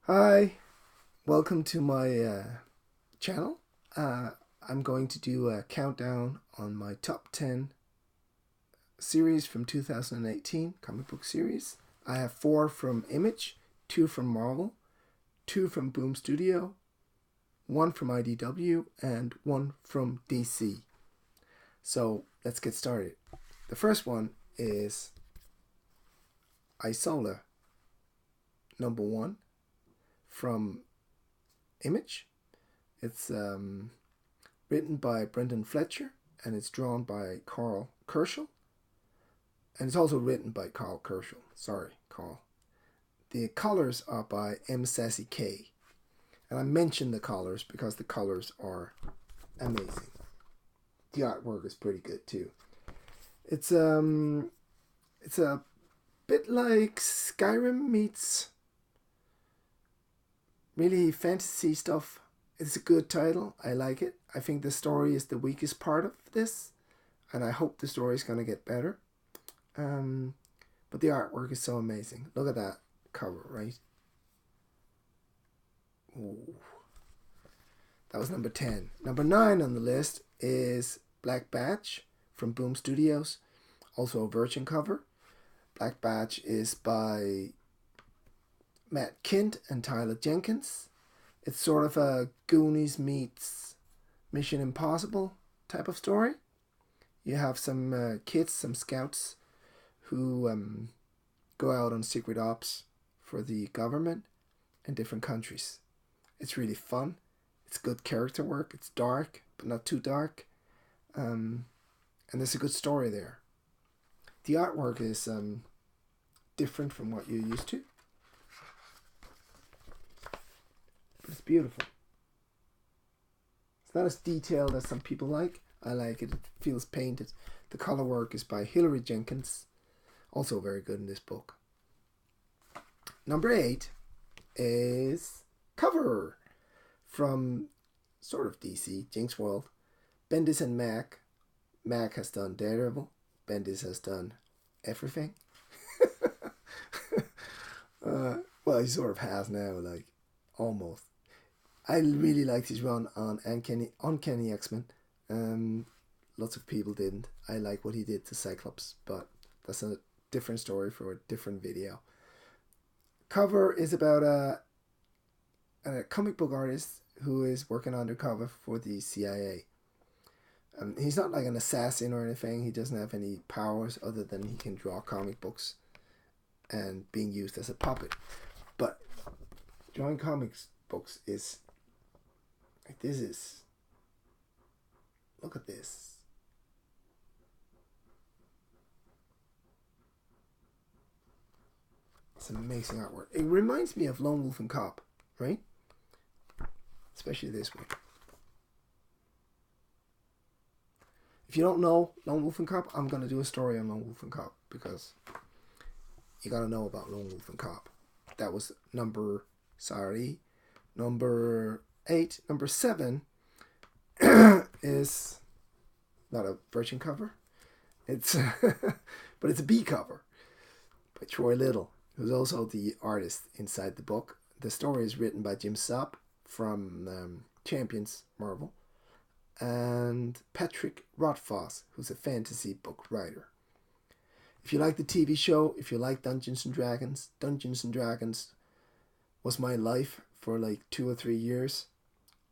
Hi, welcome to my channel. I'm going to do a countdown on my top 10 series from 2018, comic book series. I have 4 from Image, 2 from Marvel, 2 from Boom Studio, 1 from IDW, and 1 from DC. So let's get started. The first one is Isola, number 1 from Image. It's written by Brendan Fletcher and it's drawn by Carl Kerschel. And it's also written by Carl Kerschel. Sorry, Carl. The colors are by M. Sassy K. And I mention the colors because the colors are amazing. The artwork is pretty good too. It's a bit like Skyrim meets really fantasy stuff. It's a good title. I like it. I think the story is the weakest part of this, and I hope the story is going to get better. But the artwork is so amazing. Look at that cover, right? Ooh. That was number 10. Number 9 on the list is Black Batch from Boom Studios, also a Virgin cover. Black Batch is by Matt Kindt and Tyler Jenkins. It's sort of a Goonies meets Mission Impossible type of story. You have some kids, some scouts who go out on secret ops for the government in different countries. It's really fun. It's good character work. It's dark, but not too dark. And there's a good story there. The artwork is different from what you're used to. But it's beautiful. It's not as detailed as some people like. I like it. It feels painted. The color work is by Hilary Jenkins. Also very good in this book. Number 8 is Cover from sort of DC, Jinx World. Bendis and Mac. Mac has done Daredevil. Bendis has done everything. Well, he sort of has now, like, almost. I really liked his run on Uncanny XMen. Lots of people didn't. I like what he did to Cyclops, but that's a different story for a different video. Cover is about a comic book artist who is working undercover for the CIA. He's not like an assassin or anything. He doesn't have any powers other than he can draw comic books and being used as a puppet. But drawing comics books is like this is. Look at this. It's amazing artwork. It reminds me of Lone Wolf and Cop, right? Especially this one. If you don't know Lone Wolf and Cop, I'm going to do a story on Lone Wolf and Cop because you got to know about Lone Wolf and Cop. That was number 8. Number 7 is not a Virgin cover. It's but it's a B cover by Troy Little, who's also the artist inside the book. The story is written by Jim Sapp from Champions Marvel and Patrick Rothfuss, who's a fantasy book writer. If you like the TV show, if you like Dungeons and Dragons was my life for like 2 or 3 years.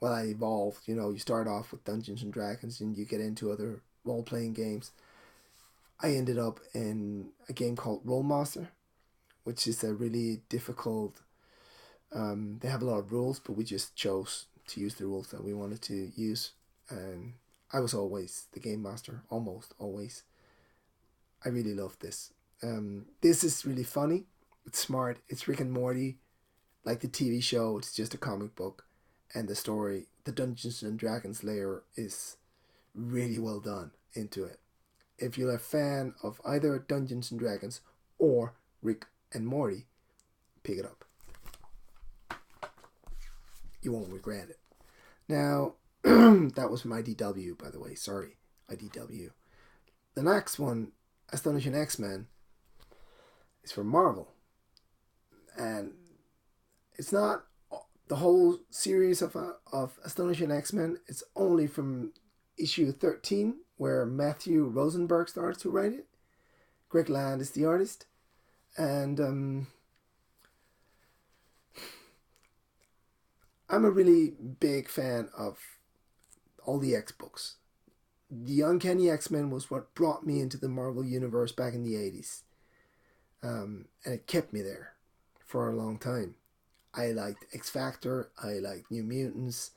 Well, I evolved. You start off with Dungeons and Dragons and you get into other role-playing games. I ended up in a game called Rolemaster, which is a really difficult. They have a lot of rules, but we just chose to use the rules that we wanted to use. And I was always the game master, almost always. I really love this. This is really funny. It's smart. It's Rick and Morty. Like the TV show, it's just a comic book. And the story, the Dungeons and Dragons layer is really well done into it. If you're a fan of either Dungeons and Dragons or Rick and Morty, pick it up. You won't regret it. Now, that was from IDW, by the way. Sorry, IDW. The next one, Astonishing X-Men, is from Marvel. And It's not the whole series of Astonishing X-Men. It's only from issue 13, where Matthew Rosenberg starts to write it. Greg Land is the artist. And I'm a really big fan of all the X books. The Uncanny X-Men was what brought me into the Marvel Universe back in the 80s. And it kept me there for a long time. I liked X Factor. I liked New Mutants.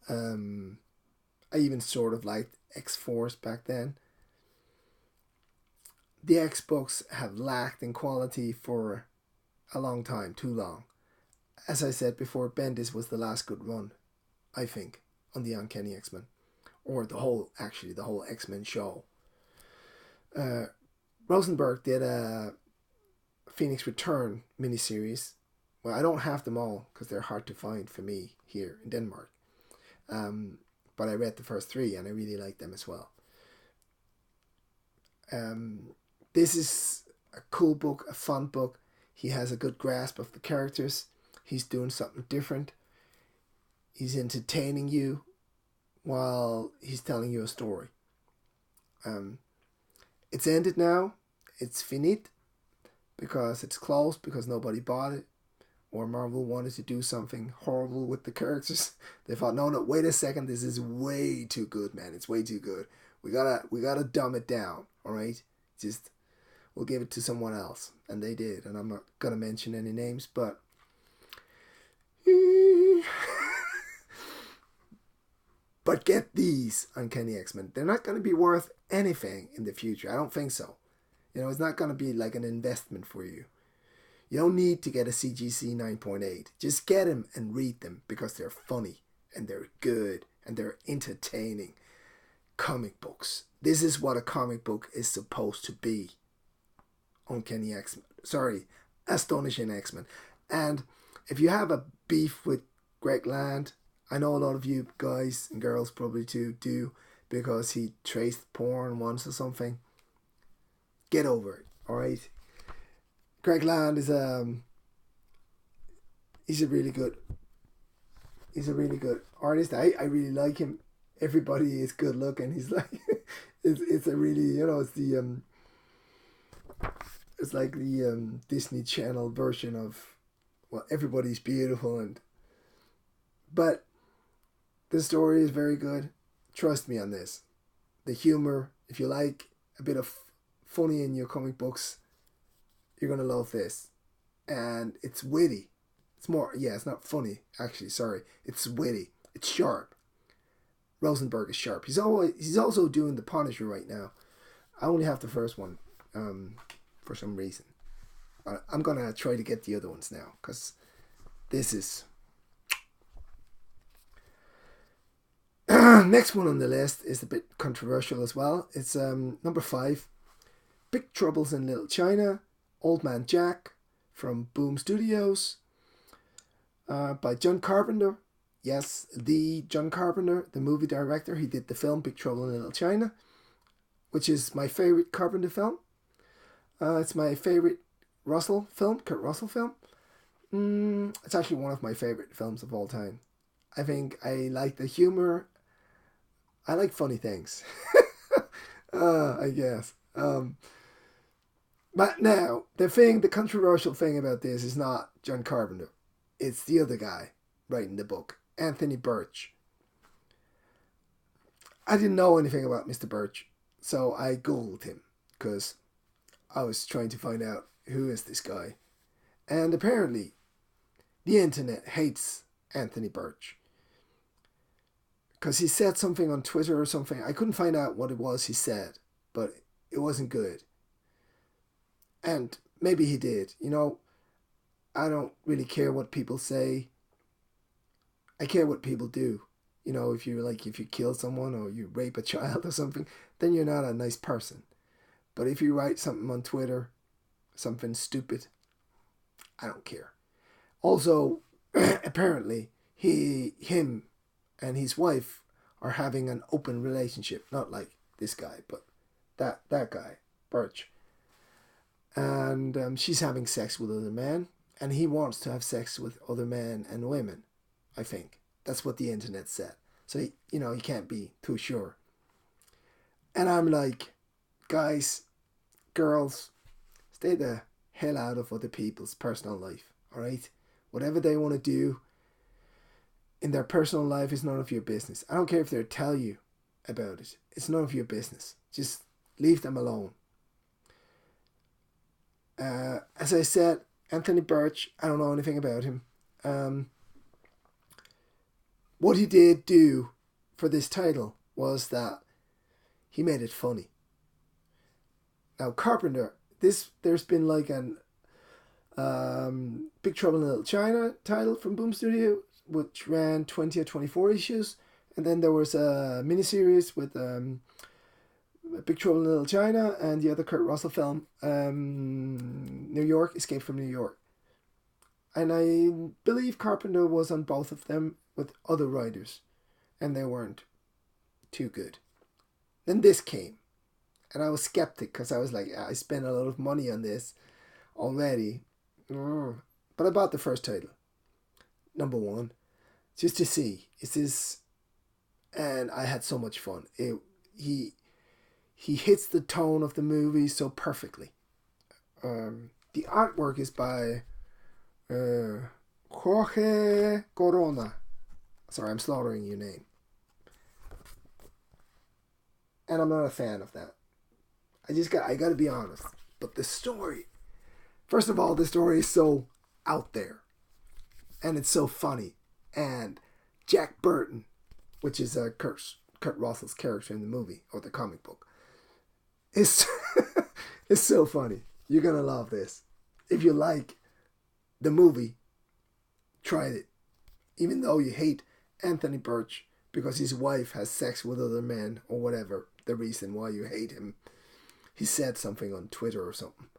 I even sort of liked X-Force back then. The X books have lacked in quality for a long time, too long. As I said before, Bendis was the last good run, I think, on the Uncanny X-Men. Or the whole X-Men show. Rosenberg did a Phoenix Return miniseries. Well, I don't have them all because they're hard to find for me here in Denmark. But I read the first 3 and I really liked them as well. This is a cool book, a fun book. He has a good grasp of the characters. He's doing something different. He's entertaining you while he's telling you a story. It's ended now. It's finite because it's closed, because nobody bought it, or Marvel wanted to do something horrible with the characters. They thought, no, wait a second, this is way too good, man. It's way too good. We gotta dumb it down, all right? Just, we'll give it to someone else. And they did. And I'm not gonna mention any names, but but get these Uncanny X-Men. They're not gonna be worth anything in the future. I don't think so. You know, it's not gonna be like an investment for you. You don't need to get a CGC 9.8. Just get them and read them because they're funny and they're good and they're entertaining. Comic books. This is what a comic book is supposed to be. Uncanny X-Men. Sorry, Astonishing X-Men. And if you have a beef with Greg Land, I know a lot of you guys and girls probably too do, because he traced porn once or something. Get over it, alright? Greg Land is he's a really good artist. I really like him. Everybody is good looking. He's like it's a really, you know, it's like the Disney Channel version of, well, everybody's beautiful, but the story is very good. Trust me on this. The humor, if you like a bit of funny in your comic books, you're gonna love this. And it's witty. It's not funny, actually, sorry. It's witty. It's sharp. Rosenberg is sharp. He's also doing The Punisher right now. I only have the first one, for some reason. I'm gonna try to get the other ones now, because this is next one on the list is a bit controversial as well. It's number 5, Big Troubles in Little China, Old Man Jack from Boom Studios, by John Carpenter. Yes, the John Carpenter, the movie director. He did the film Big Trouble in Little China, which is my favorite Carpenter film. It's my favorite Kurt Russell film. It's actually one of my favorite films of all time. I think I like the humor. I like funny things. I guess. But now, the controversial thing about this is not John Carpenter. It's the other guy writing the book, Anthony Birch. I didn't know anything about Mr. Birch, so I googled him because I was trying to find out who is this guy. And apparently, the internet hates Anthony Birch because he said something on Twitter or something. I couldn't find out what it was he said, but it wasn't good. And maybe he did. You know, I don't really care what people say. I care what people do. You know, if you kill someone or you rape a child or something, then you're not a nice person. But if you write something on Twitter, something stupid, I don't care. Also, apparently, him and his wife are having an open relationship. Not like this guy, but that guy, Birch. And she's having sex with other men. And he wants to have sex with other men and women, I think. That's what the internet said. So, he can't be too sure. And I'm like, guys, girls, stay the hell out of other people's personal life, all right? Whatever they want to do in their personal life is none of your business. I don't care if they tell you about it. It's none of your business. Just leave them alone. As I said, Anthony Birch, I don't know anything about him. What he did do for this title was that he made it funny. Now, Carpenter, there's been like an Big Trouble in Little China title from Boom Studio, which ran 20 or 24 issues. And then there was a miniseries with Big Trouble in Little China and the other Kurt Russell film, New York, Escape from New York. And I believe Carpenter was on both of them with other writers, and they weren't too good. Then this came, and I was skeptic because I was like, I spent a lot of money on this already. But I bought the first title, number 1, just to see, is this, and I had so much fun. He hits the tone of the movie so perfectly. The artwork is by Jorge Corona. Sorry, I'm slaughtering your name. And I'm not a fan of that. I gotta be honest. But the story, first of all, the story is so out there. And it's so funny. And Jack Burton, which is Kurt Russell's character in the movie, or the comic book, is it's so funny. You're gonna love this. If you like the movie, try it. Even though you hate Anthony Birch because his wife has sex with other men, or whatever the reason why you hate him. He said something on Twitter or something.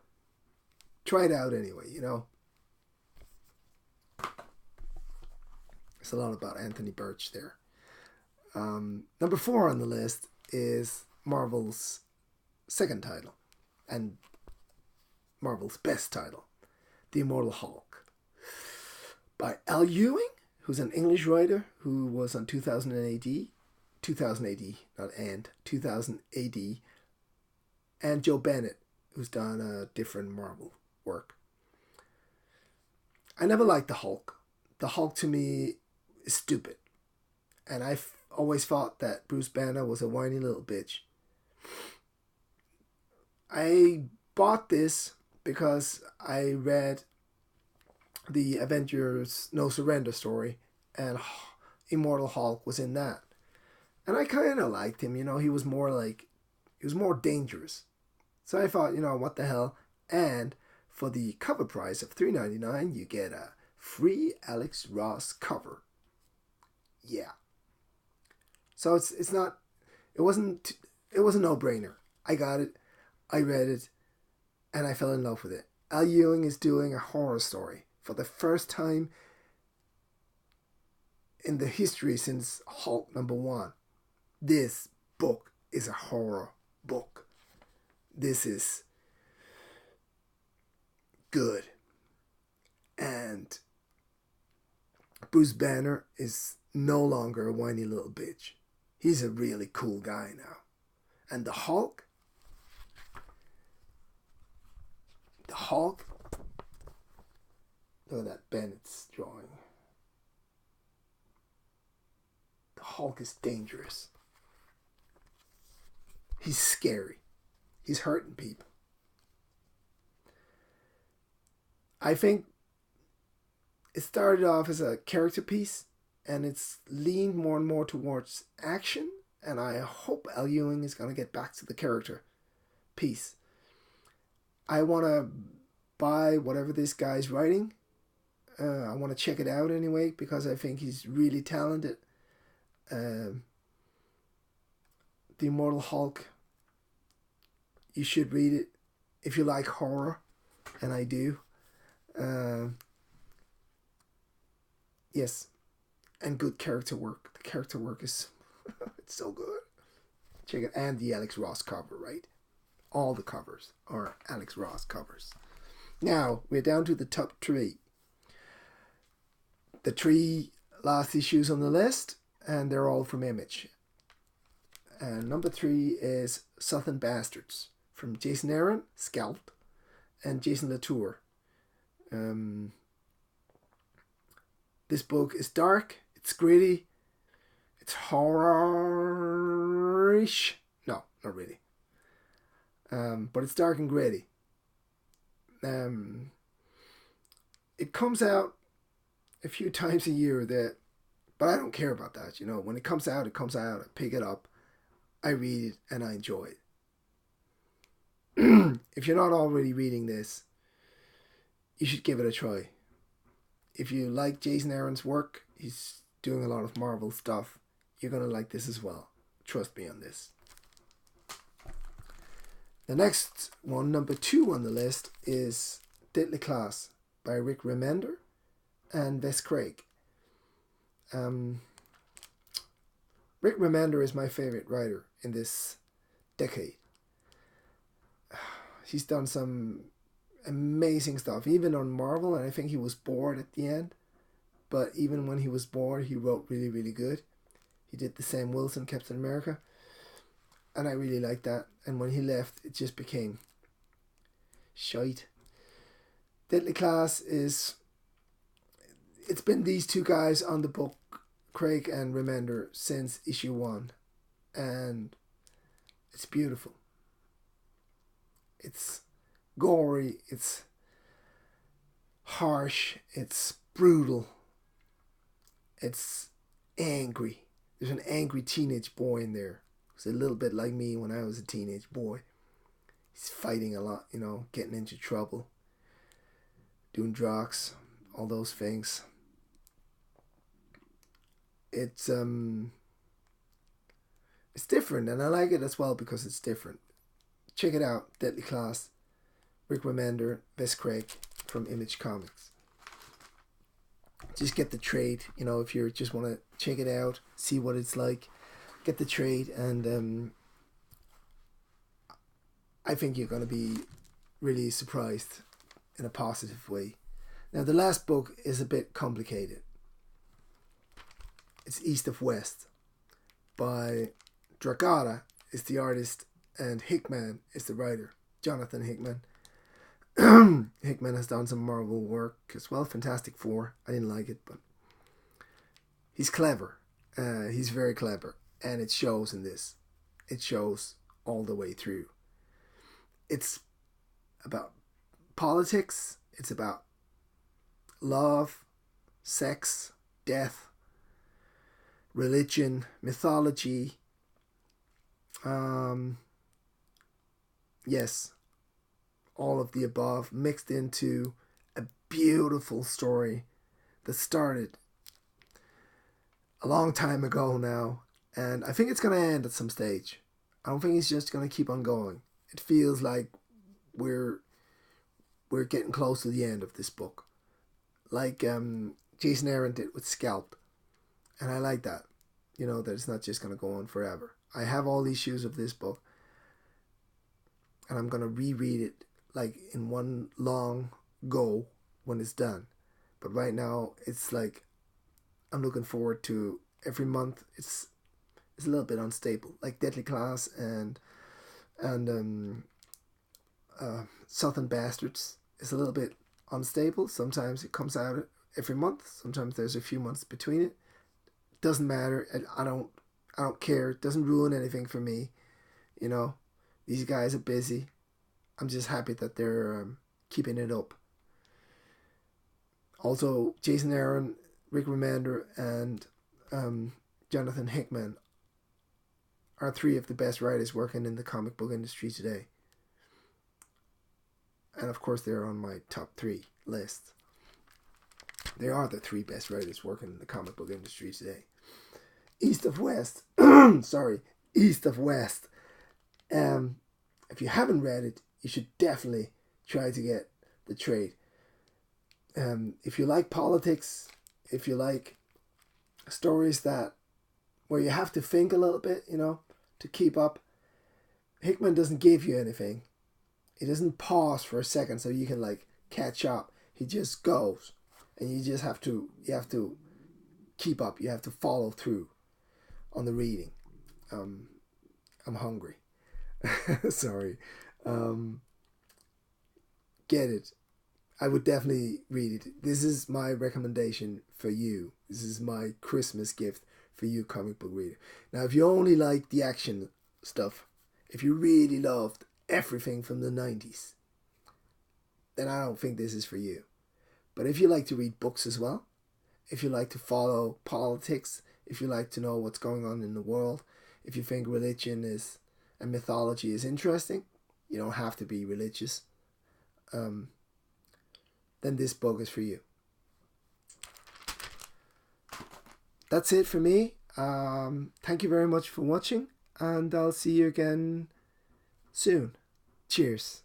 Try it out anyway, There's a lot about Anthony Birch there. Number 4 on the list is Marvel's second title, and Marvel's best title, The Immortal Hulk, by Al Ewing, who's an English writer who was on 2000 AD, not and, 2000 AD, and Joe Bennett, who's done a different Marvel work. I never liked the Hulk. The Hulk to me is stupid. And I've always thought that Bruce Banner was a whiny little bitch. I bought this because I read the Avengers No Surrender story, and Immortal Hulk was in that. And I kind of liked him, he was more dangerous. So I thought, what the hell? And for the cover price of $3.99, you get a free Alex Ross cover. Yeah. So it wasn't a no-brainer. I got it, I read it, and I fell in love with it. Al Ewing is doing a horror story for the first time in the history since Hulk number 1. This book is a horror book. This is good. And Bruce Banner is no longer a whiny little bitch. He's a really cool guy now. And the Hulk, look at that Bennett's drawing. The Hulk is dangerous. He's scary. He's hurting people. I think it started off as a character piece, and it's leaned more and more towards action, and I hope Al Ewing is going to get back to the character piece. I want to buy whatever this guy's writing. I want to check it out anyway, because I think he's really talented. The Immortal Hulk, you should read it if you like horror, and I do. Yes, and good character work. The character work is it's so good. Check it, and the Alex Ross cover, right? All the covers are Alex Ross covers. Now we're down to the top 3. the 3 last issues on the list, and they're all from Image. And number 3 is Southern Bastards from Jason Aaron, Scalp, and Jason Latour. This book is dark, it's gritty, it's horror-ish. No, not really. But it's dark and gritty. It comes out a few times a year, but I don't care about that. When it comes out, I pick it up, I read it, and I enjoy it. If you're not already reading this, you should give it a try. If you like Jason Aaron's work, he's doing a lot of Marvel stuff, you're going to like this as well. Trust me on this. The next one, number 2 on the list, is Deadly Class by Rick Remender and Wes Craig. Rick Remender is my favorite writer in this decade. He's done some amazing stuff, even on Marvel, and I think he was bored at the end. But even when he was bored, he wrote really, really good. He did the Sam Wilson Captain America, and I really liked that. And when he left, it just became shite. Deadly Class it's been these 2 guys on the book, Craig and Remender, since issue 1, and it's beautiful. It's gory, it's harsh, it's brutal, it's angry. There's an angry teenage boy in there. It's a little bit like me when I was a teenage boy. He's fighting a lot, getting into trouble, doing drugs, all those things. It's different, and I like it as well because it's different. Check it out, Deadly Class, Rick Remender, Wes Craig from Image Comics. Just get the trade, if you just want to check it out, see what it's like, get the trade, and I think you're going to be really surprised in a positive way. Now, the last book is a bit complicated. It's East of West by Dragata is the artist, and Hickman is the writer, Jonathan Hickman. Hickman has done some Marvel work as well, Fantastic Four. I didn't like it, but he's clever. He's very clever, and it shows in this. It shows all the way through. It's about politics. It's about love, sex, death, religion, mythology. Yes, all of the above mixed into a beautiful story that started a long time ago now, and I think it's going to end at some stage. I don't think it's just going to keep on going. It feels like we're getting close to the end of this book, like Jason Aaron did with Scalp, and I like that. That it's not just going to go on forever. I have all the issues of this book, and I'm going to reread it like in one long go when it's done. But right now, it's like I'm looking forward to every month. It's a little bit unstable, like Deadly Class and Southern Bastards is a little bit unstable. Sometimes it comes out every month. Sometimes there's a few months between it. Doesn't matter. I don't care. It doesn't ruin anything for me. These guys are busy. I'm just happy that they're keeping it up. Also, Jason Aaron, Rick Remender, and Jonathan Hickman are 3 of the best writers working in the comic book industry today. And of course, they're on my top 3 list. They are the 3 best writers working in the comic book industry today. East of West. East of West. If you haven't read it, you should definitely try to get the trade. If you like politics, if you like stories where you have to think a little bit, to keep up, Hickman doesn't give you anything. He doesn't pause for a second so you can catch up. He just goes. and you have to keep up. You have to follow through on the reading. I'm hungry. Sorry. Get it. I would definitely read it. This is my recommendation for you. This is my Christmas gift for you, comic book reader. Now, if you only like the action stuff, if you really loved everything from the 90s, then I don't think this is for you. But if you like to read books as well, if you like to follow politics, if you like to know what's going on in the world, if you think religion is and mythology is interesting, you don't have to be religious, then this book is for you. That's it for me. Thank you very much for watching, and I'll see you again soon. Cheers.